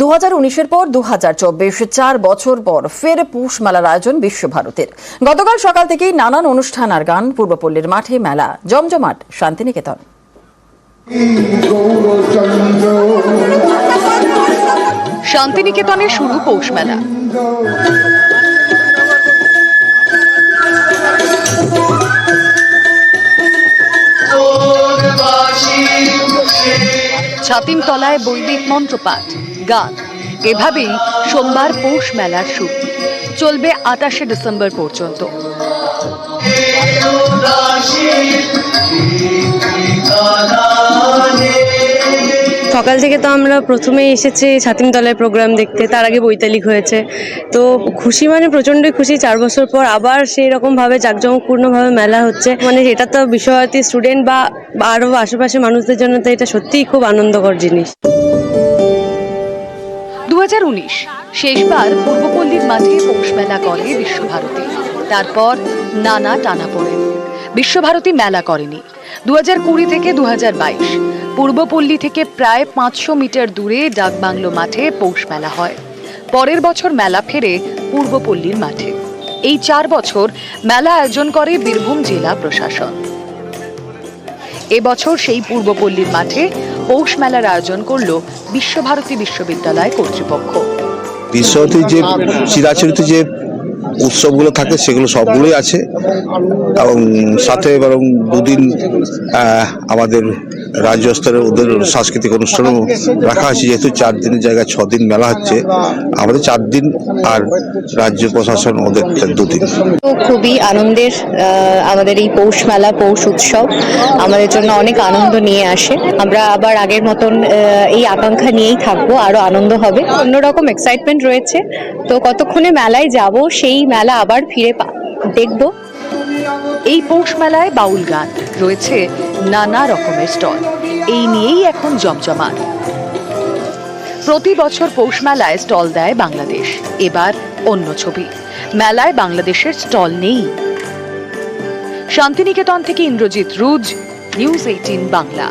2019-এর পর 2024 4 বছর পর ফের পৌষ মেলার আয়োজন বিশ্বভারতীর। গতকাল সকাল থেকেই নানান অনুষ্ঠান আর গান, পূর্বপল্লীর মাঠে মেলা জমজমাট শান্তিনিকেতন। শান্তিনিকেতনে শুরু পৌষ মেলা। ছাতিম তলায় বৈদিক মন্ত্রপাঠ, গান, এভাবেই সোমবার পৌষ মেলার শুরু। চলবে 28শে ডিসেম্বর পর্যন্ত। সকাল থেকে তো আমরা প্রথমেই এসেছি ছাতিমতলায় প্রোগ্রাম দেখতে, তার আগে বৈতালিক হয়েছে। তো খুশি মানে প্রচণ্ডই খুশি, 4 বছর পর আবার সেই রকমভাবে জাঁকজমকপূর্ণভাবে মেলা হচ্ছে। মানে এটা তো বিশ্বভারতী স্টুডেন্ট বা আরও আশেপাশে মানুষদের জন্য তো এটা সত্যিই খুব আনন্দকর জিনিস। 2019 শেষবার পূর্বপল্লীর মাঠে পৌষ মেলা করে বিশ্বভারতী। তারপর নানা টানাপোড়েন, বিশ্বভারতী মেলা করেনি। 2020 থেকে 2022 পূর্বপল্লী থেকে প্রায় 500 মিটার দূরে ডাকবাংলো মাঠে পৌষ মেলা হয়। পরের বছর মেলা ফেরে পূর্বপল্লীর মাঠে। এই 4 বছর মেলা আয়োজন করে বীরভূম জেলা প্রশাসন। এবছর সেই পূর্বপল্লীর মাঠে পৌষ মেলার আয়োজন করল বিশ্বভারতী বিশ্ববিদ্যালয় কর্তৃপক্ষ। বিশ্বভারতীর যে চিরাচরিত যে উৎসবগুলো থাকে সেগুলো সবগুলোই আছে, এবং সাথে বরং দুদিন আমাদের রাজ্য স্তরের ওদের সাংস্কৃতিক অনুষ্ঠানও রাখা হয়েছে। যেহেতু 4 দিনের জায়গায় 6 দিন মেলা হচ্ছে, আমাদের 4 দিন আর রাজ্য প্রশাসন ওদের 2 দিন। তো খুবই আনন্দের আমাদের এই পৌষ মেলা, পৌষ উৎসব আমাদের জন্য অনেক আনন্দ নিয়ে আসে। আমরা আবার আগের মতন এই আকাঙ্ক্ষা নিয়েই থাকবো, আরো আনন্দ হবে। অন্যরকম এক্সাইটমেন্ট রয়েছে। তো কতক্ষণে মেলায় যাব, সেই মেলা আবার ফিরে দেখব। এই পৌষ মেলায় বাউল গান রয়েছে, নানা রকমের স্টল। এই নিয়েই এখন জমজমাট। প্রতি বছর পৌষ মেলায় স্টল দেয় বাংলাদেশ। এবার অন্য ছবি, মেলায় বাংলাদেশের স্টল নেই। শান্তিনিকেতন থেকে ইন্দ্রজিৎ রুজ, নিউজ 18 বাংলা।